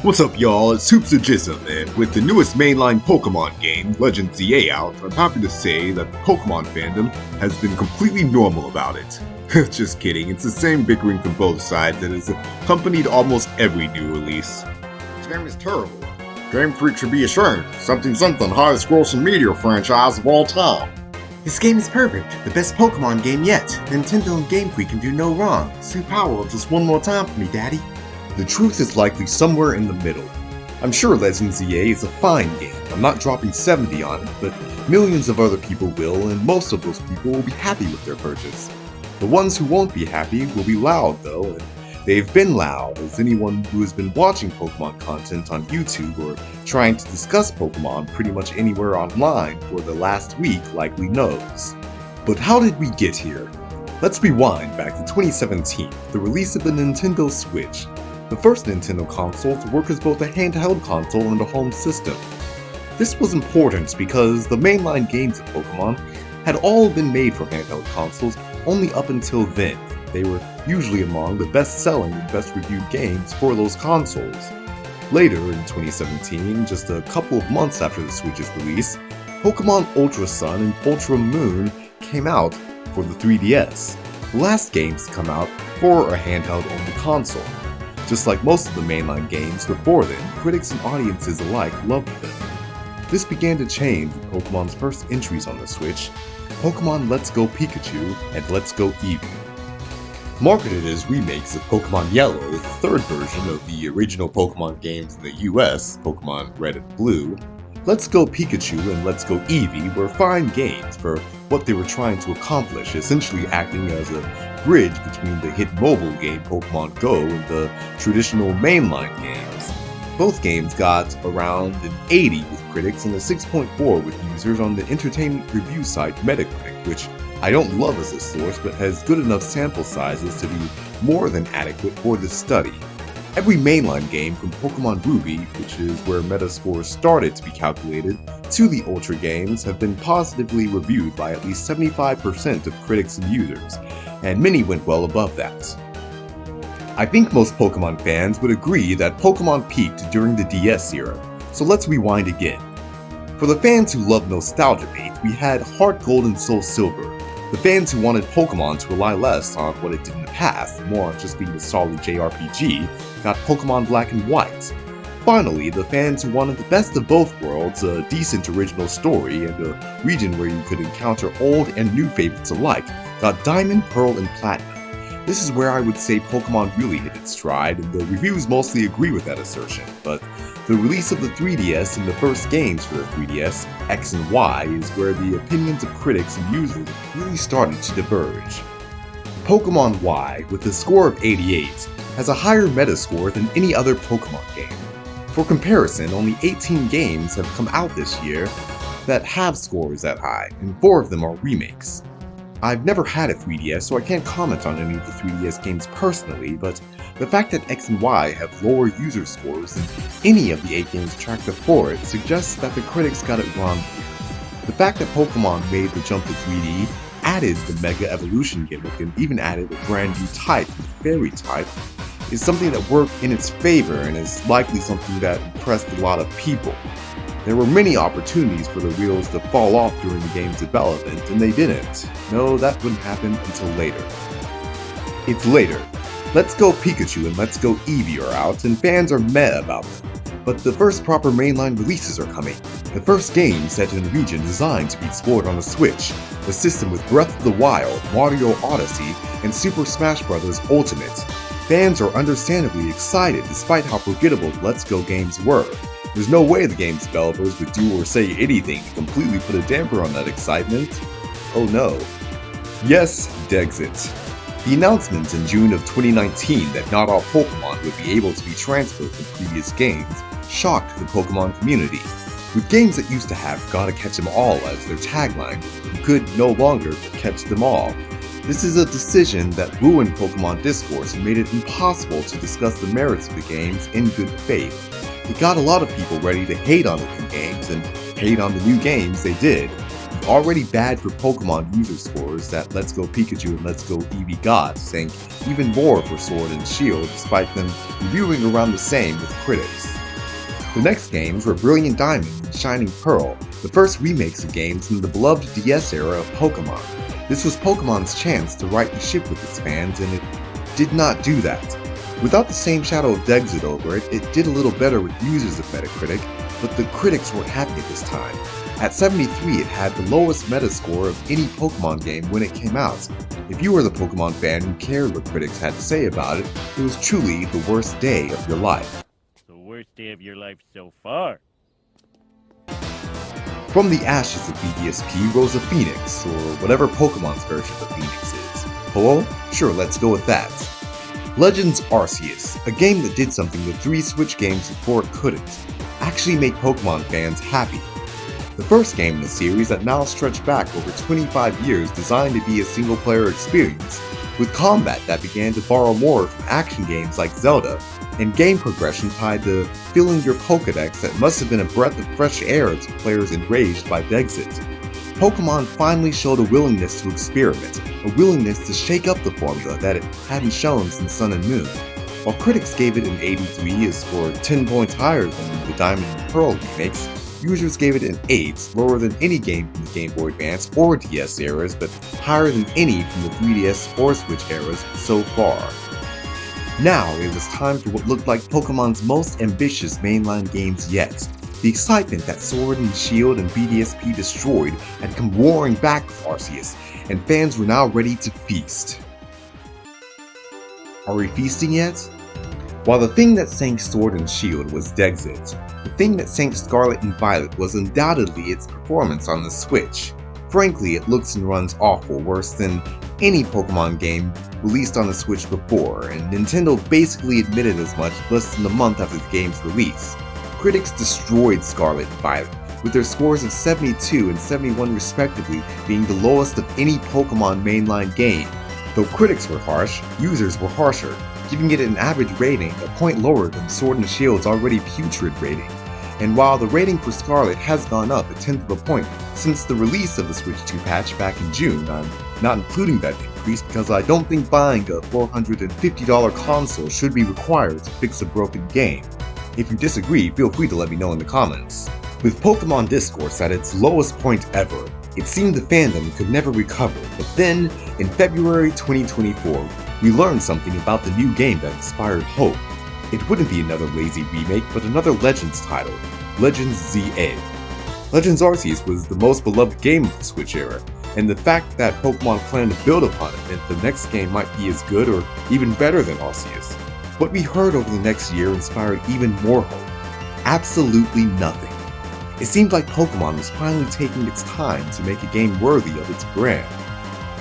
What's up, y'all? It's Hoops of Jism, and with the newest mainline Pokémon game, Legend ZA, out, I'm happy to say that the Pokémon fandom has been completely normal about it. Just kidding, it's the same bickering from both sides that has accompanied almost every new release. This game is terrible. Game Freak should be ashamed. Something, highest grossing media franchise of all time. This game is perfect, the best Pokémon game yet. Nintendo and Game Freak can do no wrong. Sue Power just one more time for me, Daddy. The truth is likely somewhere in the middle. I'm sure Legend ZA is a fine game. I'm not dropping 70 on it, but millions of other people will, and most of those people will be happy with their purchase. The ones who won't be happy will be loud though, and they've been loud, as anyone who has been watching Pokemon content on YouTube or trying to discuss Pokemon pretty much anywhere online for the last week likely knows. But how did we get here? Let's rewind back to 2017, the release of the Nintendo Switch, the first Nintendo console to work as both a handheld console and a home system. This was important because the mainline games of Pokemon had all been made for handheld consoles only up until then. They were usually among the best-selling and best-reviewed games for those consoles. Later in 2017, just a couple of months after the Switch's release, Pokemon Ultra Sun and Ultra Moon came out for the 3DS, the last games to come out for a handheld-only console. Just like most of the mainline games before then, critics and audiences alike loved them. This began to change with Pokemon's first entries on the Switch, Pokemon Let's Go Pikachu and Let's Go Eevee. Marketed as remakes of Pokemon Yellow, the third version of the original Pokemon games in the US, Pokemon Red and Blue, Let's Go Pikachu and Let's Go Eevee were fine games for what they were trying to accomplish, essentially acting as a bridge between the hit mobile game Pokemon Go and the traditional mainline games. Both games got around an 80 with critics and a 6.4 with users on the entertainment review site Metacritic, which I don't love as a source but has good enough sample sizes to be more than adequate for this study. Every mainline game from Pokemon Ruby, which is where Metascores started to be calculated, to the Ultra games have been positively reviewed by at least 75% of critics and users, and many went well above that. I think most Pokemon fans would agree that Pokemon peaked during the DS era, so let's rewind again. For the fans who love nostalgia bait, we had Heart Gold and Soul Silver. The fans who wanted Pokemon to rely less on what it did in the past, more on just being a solid JRPG, got Pokemon Black and White. Finally, the fans who wanted the best of both worlds, a decent original story, and a region where you could encounter old and new favorites alike, got Diamond, Pearl, and Platinum. This is where I would say Pokemon really hit its stride, and the reviews mostly agree with that assertion, but the release of the 3DS and the first games for the 3DS, X and Y, is where the opinions of critics and users really started to diverge. Pokemon Y, with a score of 88, has a higher Metascore than any other Pokemon game. For comparison, only 18 games have come out this year that have scores that high, and 4 of them are remakes. I've never had a 3DS, so I can't comment on any of the 3DS games personally, but the fact that X and Y have lower user scores than any of the 8 games tracked before it suggests that the critics got it wrong here. The fact that Pokemon made the jump to 3D, added the Mega Evolution gimmick, and even added a brand new type, the Fairy type, is something that worked in its favor and is likely something that impressed a lot of people. There were many opportunities for the wheels to fall off during the game's development, and they didn't. No, that wouldn't happen until later. It's later. Let's Go Pikachu and Let's Go Eevee are out, and fans are meh about them. But the first proper mainline releases are coming. The first game set in a region designed to be explored on the Switch, a system with Breath of the Wild, Mario Odyssey, and Super Smash Bros. Ultimate. Fans are understandably excited despite how forgettable the Let's Go games were. There's no way the game's developers would do or say anything to completely put a damper on that excitement. Oh no. Yes, Dexit. The announcement in June of 2019 that not all Pokemon would be able to be transferred from previous games shocked the Pokemon community. With games that used to have "Gotta catch 'em all" as their tagline, you could no longer catch them all. This is a decision that ruined Pokemon discourse and made it impossible to discuss the merits of the games in good faith. It got a lot of people ready to hate on the new games and hate on the new games they did. Already bad for Pokemon user scores that Let's Go Pikachu and Let's Go Eevee got sank even more for Sword and Shield despite them reviewing around the same with critics. The next games were Brilliant Diamond and Shining Pearl, the first remakes of games in the beloved DS era of Pokémon. This was Pokémon's chance to right the ship with its fans, and it did not do that. Without the same shadow of Dexit over it, it did a little better with users of Metacritic, but the critics weren't happy at this time. At 73, it had the lowest Metascore of any Pokémon game when it came out. If you were the Pokémon fan who cared what critics had to say about it, it was truly the worst day of your life. The worst day of your life so far. From the ashes of BDSP rose a Phoenix, or whatever Pokemon's version of Phoenix is. Hello? Sure, let's go with that. Legends Arceus, a game that did something that 3 Switch games before it couldn't. Actually make Pokemon fans happy. The first game in the series that now stretched back over 25 years designed to be a single-player experience, with combat that began to borrow more from action games like Zelda, and game progression tied to filling your Pokédex that must have been a breath of fresh air to players enraged by Dexit. Pokemon finally showed a willingness to experiment, a willingness to shake up the formula that it hadn't shown since Sun and Moon. While critics gave it an 83, a score 10 points higher than the Diamond and Pearl remakes, users gave it an 8, lower than any game from the Game Boy Advance or DS eras, but higher than any from the 3DS or Switch eras so far. Now it was time for what looked like Pokemon's most ambitious mainline games yet. The excitement that Sword and Shield and BDSP destroyed had come roaring back with Arceus, and fans were now ready to feast. Are we feasting yet? While the thing that sank Sword and Shield was Dexit, the thing that sank Scarlet and Violet was undoubtedly its performance on the Switch. Frankly, it looks and runs awful, worse than any Pokemon game released on the Switch before, and Nintendo basically admitted as much less than a month after the game's release. Critics destroyed Scarlet and Violet, with their scores of 72 and 71 respectively being the lowest of any Pokemon mainline game. Though critics were harsh, users were harsher, giving it an average rating a point lower than Sword and Shield's already putrid rating. And while the rating for Scarlet has gone up a tenth of a point since the release of the Switch 2 patch back in June, I'm not including that increase because I don't think buying a $450 console should be required to fix a broken game. If you disagree, feel free to let me know in the comments. With Pokemon discourse at its lowest point ever, it seemed the fandom could never recover, but then, in February 2024, we learned something about the new game that inspired hope. It wouldn't be another lazy remake, but another Legends title, Legends ZA. Legends Arceus was the most beloved game of the Switch era, and the fact that Pokemon planned to build upon it meant the next game might be as good or even better than Arceus. What we heard over the next year inspired even more hope. Absolutely nothing. It seemed like Pokemon was finally taking its time to make a game worthy of its brand.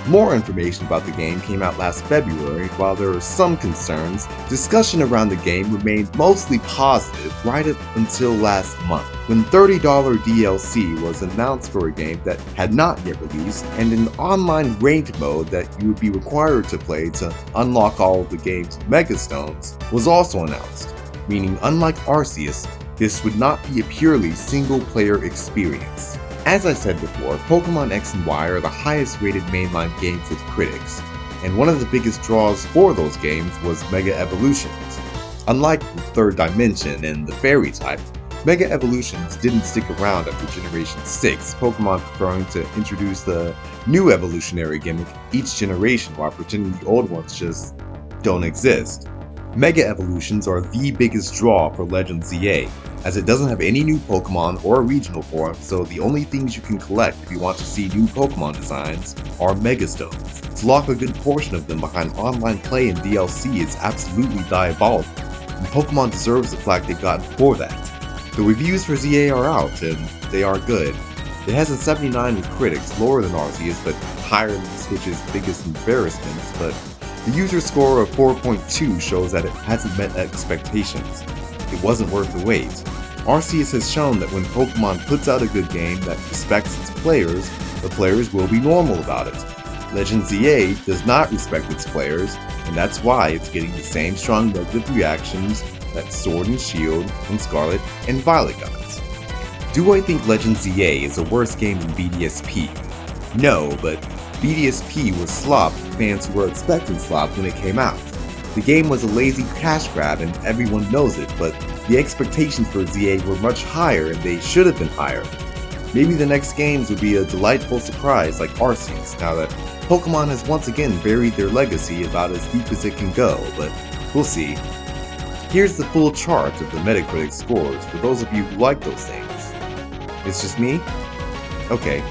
More information about the game came out last February. While there were some concerns, discussion around the game remained mostly positive right up until last month, when $30 DLC was announced for a game that had not yet released, and an online ranked mode that you would be required to play to unlock all of the game's Mega Stones was also announced, meaning unlike Arceus, this would not be a purely single-player experience. As I said before, Pokemon X and Y are the highest rated mainline games with critics, and one of the biggest draws for those games was Mega Evolutions. Unlike the Third Dimension and the Fairy type, Mega Evolutions didn't stick around after Generation 6, Pokemon preferring to introduce the new evolutionary gimmick each generation while pretending the old ones just don't exist. Mega Evolutions are the biggest draw for Legends ZA, as it doesn't have any new Pokemon or regional forms, so the only things you can collect if you want to see new Pokemon designs are Mega Stones. To lock a good portion of them behind online play and DLC is absolutely diabolical, and Pokemon deserves the flack they got for that. The reviews for ZA are out, and they are good. It has a 79 with critics, lower than Arceus, but higher than the Switch's biggest embarrassments, but the user score of 4.2 shows that it hasn't met expectations. It wasn't worth the wait. Arceus has shown that when Pokemon puts out a good game that respects its players, the players will be normal about it. Legends ZA does not respect its players, and that's why it's getting the same strong negative reactions that Sword and Shield and Scarlet and Violet got. Do I think Legends ZA is a worse game than BDSP? No, but BDSP was slop for fans who were expecting slop when it came out. The game was a lazy cash grab and everyone knows it, but The expectations for ZA were much higher and they should have been higher. Maybe the next games will be a delightful surprise like Arceus now that Pokemon has once again buried their legacy about as deep as it can go, but we'll see. Here's the full chart of the Metacritic scores for those of you who like those things. It's just me? Okay,